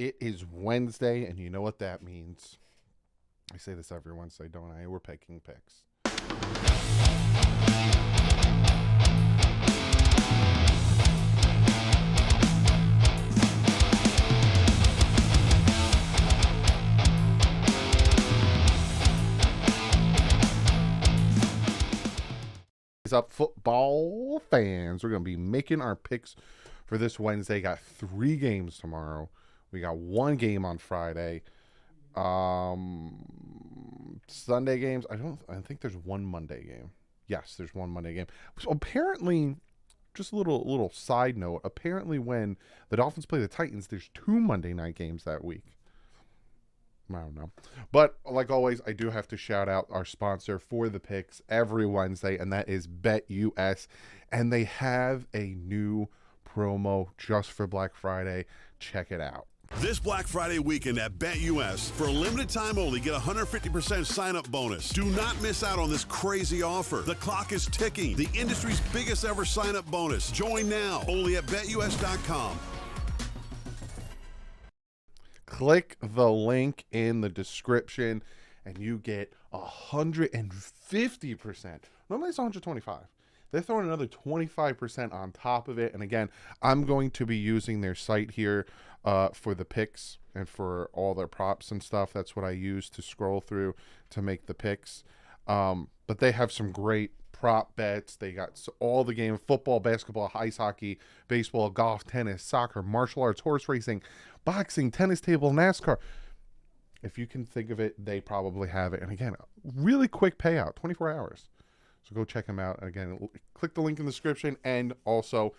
It is Wednesday, and you know what that means. I say this every Wednesday, don't I? We're picking picks. What's up, football fans? We're going to be making our picks for this Wednesday. Got 3 games tomorrow. We got 1 game on Friday. Sunday games. I think there's 1 Monday game. Yes, there's 1 Monday game. So apparently, just a little side note. Apparently, when the Dolphins play the Titans, there's 2 Monday night games that week. I don't know. But like always, I do have to shout out our sponsor for the picks every Wednesday, and that is BetUS. And they have a new promo just for Black Friday. Check it out. This Black Friday weekend at BetUS, for a limited time only, get a 150% sign-up bonus. Do not miss out on this crazy offer. The clock is ticking. The industry's biggest ever sign-up bonus. Join now, only at BetUS.com. Click the link in the description, and you get 150%. Normally it's 125. They're throwing another 25% on top of it. And again, I'm going to be using their site here for the picks and for all their props and stuff. That's what I use to scroll through to make the picks. But they have some great prop bets. They got all the game: football, basketball, ice hockey, baseball, golf, tennis, soccer, martial arts, horse racing, boxing, tennis table, NASCAR. If you can think of it, they probably have it. And again, really quick payout, 24 hours. So go check them out. And again, click the link in the description, and also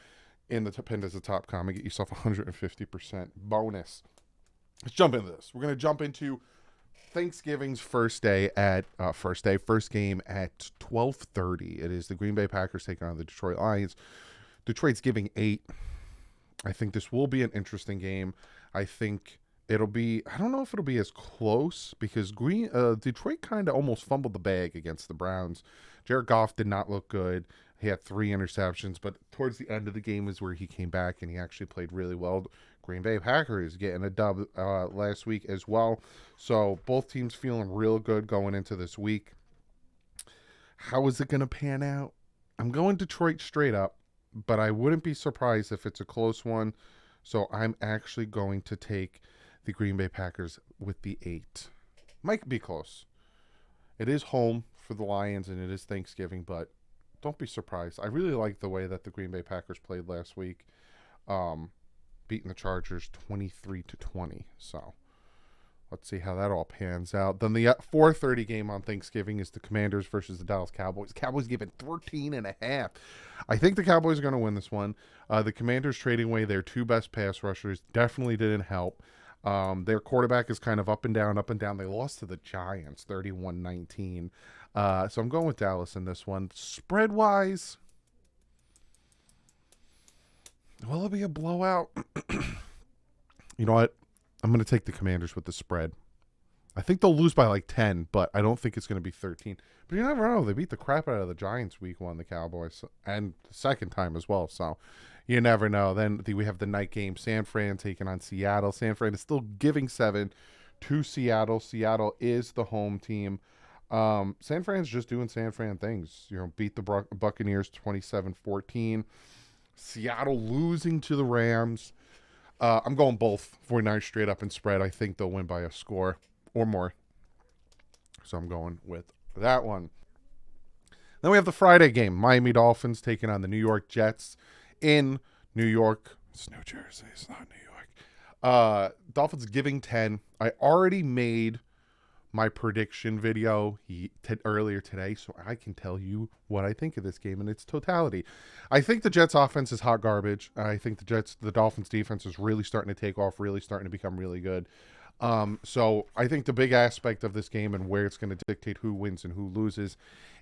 in the pinned as a top comment, get yourself 150% bonus. Let's jump into this. We're going to jump into Thanksgiving's first game at 12:30. It is the Green Bay Packers taking on the Detroit Lions. Detroit's giving 8. I think this will be an interesting game. I think it'll be, I don't know if it'll be as close because Detroit kind of almost fumbled the bag against the Browns. Jared Goff did not look good. He had 3 interceptions, but towards the end of the game is where he came back and he actually played really well. Green Bay Packers getting a dub last week as well. So both teams feeling real good going into this week. How is it going to pan out? I'm going Detroit straight up, but I wouldn't be surprised if it's a close one. So I'm actually going to take the Green Bay Packers with the 8. Might be close. It is home for the Lions and it is Thanksgiving, but don't be surprised. I really like the way that the Green Bay Packers played last week, beating the Chargers 23-20. So let's see how that all pans out. Then the 4:30 game on Thanksgiving is the Commanders versus the Dallas Cowboys. Cowboys given 13.5. I think the Cowboys are going to win this one. The Commanders trading away their 2 best pass rushers definitely didn't help. Their quarterback is kind of up and down, up and down. They lost to the Giants 31-19. So I'm going with Dallas in this one. Spread-wise, will it be a blowout? You know what? I'm going to take the Commanders with the spread. I think they'll lose by like 10, but I don't think it's going to be 13. But you never know. They beat the crap out of the Giants week 1, the Cowboys, and the second time as well. So you never know. Then we have the night game, San Fran taking on Seattle. San Fran is still giving 7 to Seattle. Seattle is the home team. San Fran's just doing San Fran things. Beat the Buccaneers 27-14. Seattle losing to the Rams. I'm going both 49ers straight up and spread. I think they'll win by a score or more. So I'm going with that one. Then we have the Friday game. Miami Dolphins taking on the New York Jets in New York. It's New Jersey. It's not New York. Dolphins giving 10. I already made my prediction video earlier today, so I can tell you what I think of this game in its totality. I think the Jets offense is hot garbage. I think the Dolphins defense is really starting to take off, really starting to become really good. So I think the big aspect of this game and where it's going to dictate who wins and who loses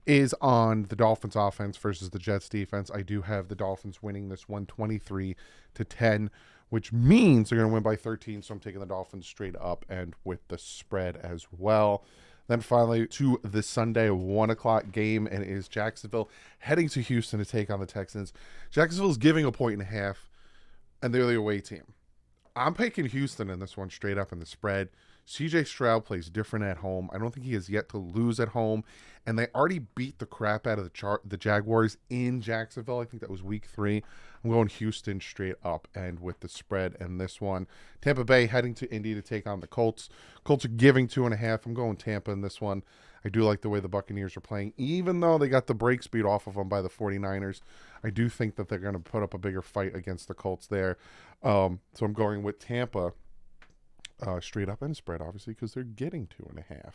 is on the Dolphins offense versus the Jets defense. I do have the Dolphins winning this one 23-10, which means they're going to win by 13. So I'm taking the Dolphins straight up and with the spread as well. Then finally to the Sunday 1 o'clock game, and it is Jacksonville heading to Houston to take on the Texans. Jacksonville is giving 1.5 points, and they're the away team. I'm picking Houston in this one straight up in the spread. CJ Stroud plays different at home. I don't think he has yet to lose at home. And they already beat the crap out of the Jaguars in Jacksonville. I think that was week 3. I'm going Houston straight up and with the spread in this one. Tampa Bay heading to Indy to take on the Colts. Colts are giving 2.5. I'm going Tampa in this one. I do like the way the Buccaneers are playing. Even though they got the break speed off of them by the 49ers, I do think that they're going to put up a bigger fight against the Colts there. So I'm going with Tampa straight up and spread, obviously, because they're getting 2.5.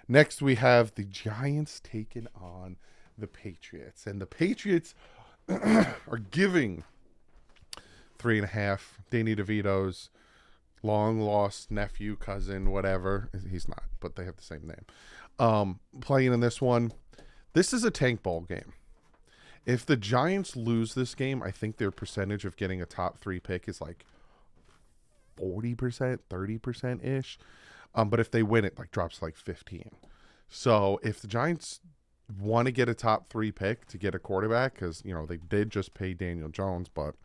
Next, we have the Giants taking on the Patriots. And the Patriots are giving 3.5. Danny DeVito's long-lost nephew, cousin, whatever. He's not, but they have the same name. Playing in this one. This is a tank bowl game. If the Giants lose this game, I think their percentage of getting a top 3 pick is like 40%, 30%-ish. But if they win, it like drops to like 15. So if the Giants want to get a top 3 pick to get a quarterback, because, you know, they did just pay Daniel Jones, but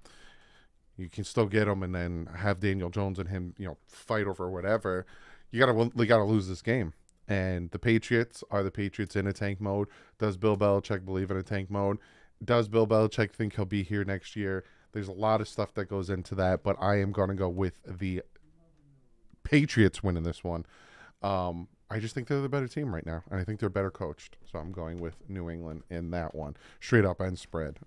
you can still get him and then have Daniel Jones and him, you know, fight over whatever. You gotta lose this game. And the Patriots are the Patriots in a tank mode. Does Bill Belichick believe in a tank mode? Does Bill Belichick think he'll be here next year? There's a lot of stuff that goes into that, but I am going to go with the Patriots winning this one. I just think they're the better team right now, and I think they're better coached. So I'm going with New England in that one. Straight up and spread.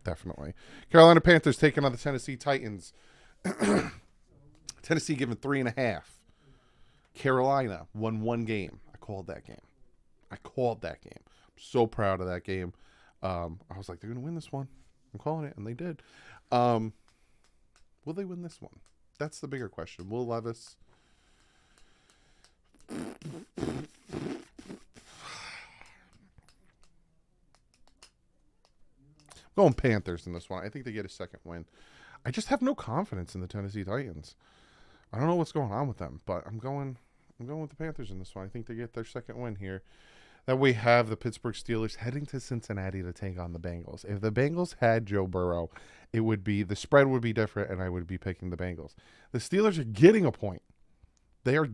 Definitely. Carolina Panthers taking on the Tennessee Titans. Tennessee giving 3.5. Carolina won 1 game. I called that game. I'm so proud of that game. I was like, they're going to win this one. I'm calling it, and they did. Will they win this one? That's the bigger question. Will Levis... Going Panthers in this one. I think they get a second win. I just have no confidence in the Tennessee Titans. I don't know what's going on with them, but I'm going with the Panthers in this one. I think they get their second win here. Then we have the Pittsburgh Steelers heading to Cincinnati to take on the Bengals. If the Bengals had Joe Burrow, the spread would be different, and I would be picking the Bengals. The Steelers are getting a point. They are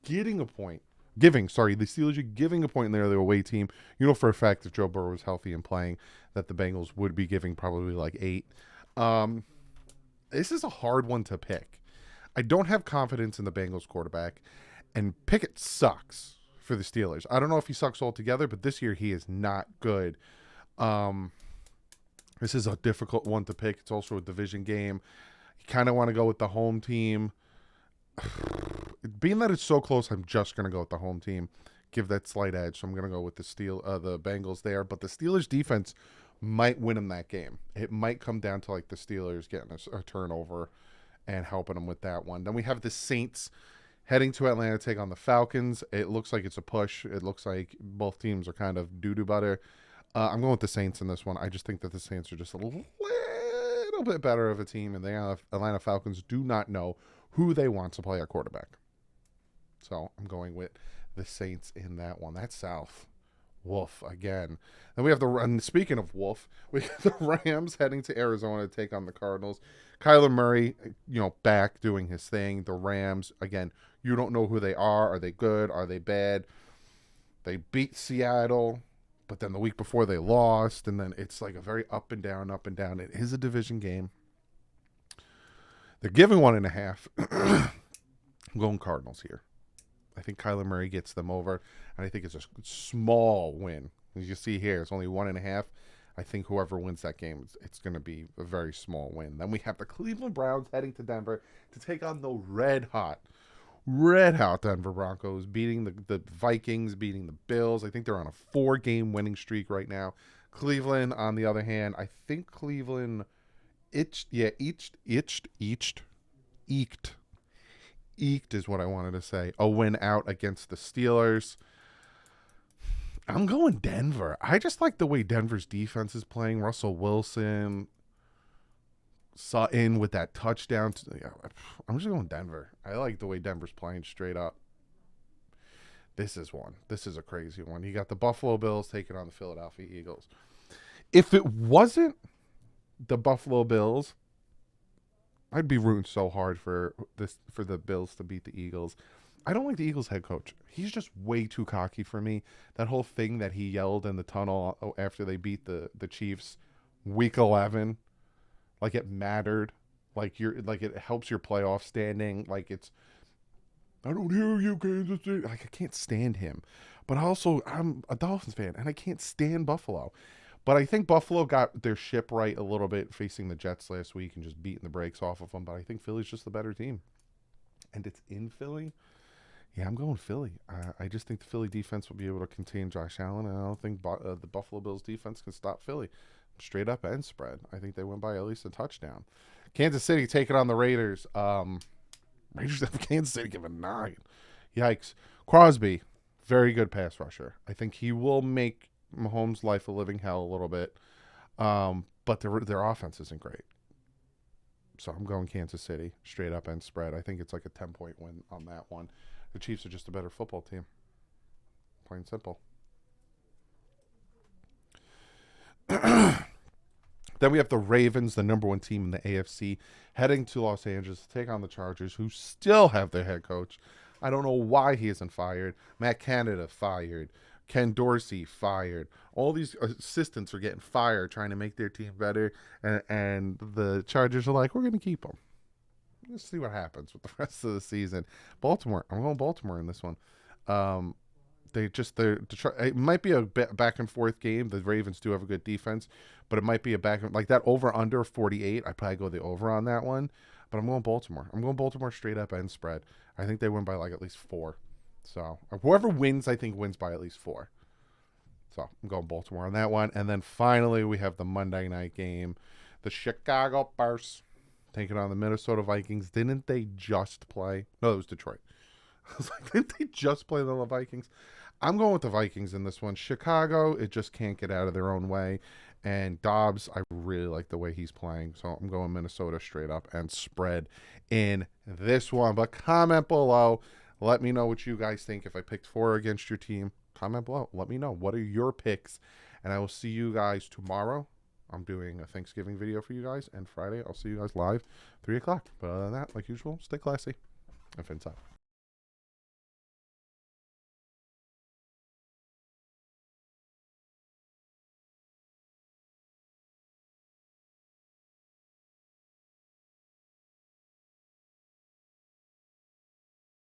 getting a point. The Steelers are giving a point in there. They're away team. You know for a fact if Joe Burrow was healthy and playing that the Bengals would be giving probably like 8. This is a hard one to pick. I don't have confidence in the Bengals quarterback, and Pickett sucks for the Steelers. I don't know if he sucks altogether, but this year he is not good. This is a difficult one to pick. It's also a division game. You kind of want to go with the home team. Being that it's so close, I'm just going to go with the home team. Give that slight edge. So I'm going to go with the Bengals there. But the Steelers defense might win them that game. It might come down to like the Steelers getting a turnover and helping them with that one. Then we have the Saints heading to Atlanta to take on the Falcons. It looks like it's a push. It looks like both teams are kind of doo-doo butter. I'm going with the Saints in this one. I just think that the Saints are just a little bit better of a team, and the Atlanta Falcons do not know who they want to play at quarterback. So I'm going with the Saints in that one. That's South. Wolf again. Then we have and speaking of Wolf, we have the Rams heading to Arizona to take on the Cardinals. Kyler Murray, back doing his thing. The Rams, again, you don't know who they are. Are they good? Are they bad? They beat Seattle, but then the week before they lost, and then it's like a very up and down, up and down. It is a division game. They're giving 1.5. I'm going Cardinals here. I think Kyler Murray gets them over, and I think it's a small win. As you see here, it's only 1.5. I think whoever wins that game, it's going to be a very small win. Then we have the Cleveland Browns heading to Denver to take on the red hot Denver Broncos, beating the Vikings, beating the Bills. I think they're on a 4-game winning streak right now. Cleveland, on the other hand, I think Cleveland eked is what I wanted to say. A win out against the Steelers. I'm going Denver. I just like the way Denver's defense is playing. Russell Wilson saw in with that touchdown. I'm just going Denver. I like the way Denver's playing straight up. This is a crazy one. You got the Buffalo Bills taking on the Philadelphia Eagles. If it wasn't the Buffalo Bills I'd be rooting so hard for the Bills to beat the Eagles. I don't like the Eagles head coach. He's just way too cocky for me. That whole thing that he yelled in the tunnel after they beat the Chiefs week 11, like it mattered. Like it helps your playoff standing. Like it's, I don't hear you, Kansas City. Like I can't stand him. But also I'm a Dolphins fan and I can't stand Buffalo. But I think Buffalo got their ship right a little bit facing the Jets last week and just beating the brakes off of them. But I think Philly's just the better team. And it's in Philly. Yeah, I'm going Philly. I just think the Philly defense will be able to contain Josh Allen, and I don't think the Buffalo Bills defense can stop Philly. Straight up and spread. I think they win by at least a touchdown. Kansas City taking on the Raiders. Raiders have Kansas City given 9. Yikes. Crosby, very good pass rusher. I think he will make Mahomes' life a living hell a little bit, but their offense isn't great. So I'm going Kansas City, straight up and spread. I think it's like a 10-point win on that one. The Chiefs are just a better football team. Plain and simple. Then we have the Ravens, the number 1 team in the AFC, heading to Los Angeles to take on the Chargers, who still have their head coach. I don't know why he isn't fired. Matt Canada fired. Ken Dorsey fired. All these assistants are getting fired, trying to make their team better. And the Chargers are like, we're going to keep them. Let's see what happens with the rest of the season. Baltimore. I'm going Baltimore in this one. It might be a back and forth game. The Ravens do have a good defense, but it might be a back like that over under 48. I probably go the over on that one, but I'm going Baltimore. I'm going Baltimore straight up and spread. I think they win by like at least 4. So whoever wins, I think wins by at least 4. So I'm going Baltimore on that one. And then finally we have the Monday night game, the Chicago Bears taking on the Minnesota Vikings. Didn't they just play? No, it was Detroit. I was like, didn't they just play the Vikings? I'm going with the Vikings in this one. Chicago, it just can't get out of their own way. And Dobbs, I really like the way he's playing. So I'm going Minnesota straight up and spread in this one. But comment below. Let me know what you guys think. If I picked 4 against your team, comment below. Let me know. What are your picks? And I will see you guys tomorrow. I'm doing a Thanksgiving video for you guys. And Friday, I'll see you guys live, 3 o'clock. But other than that, like usual, stay classy and fins up.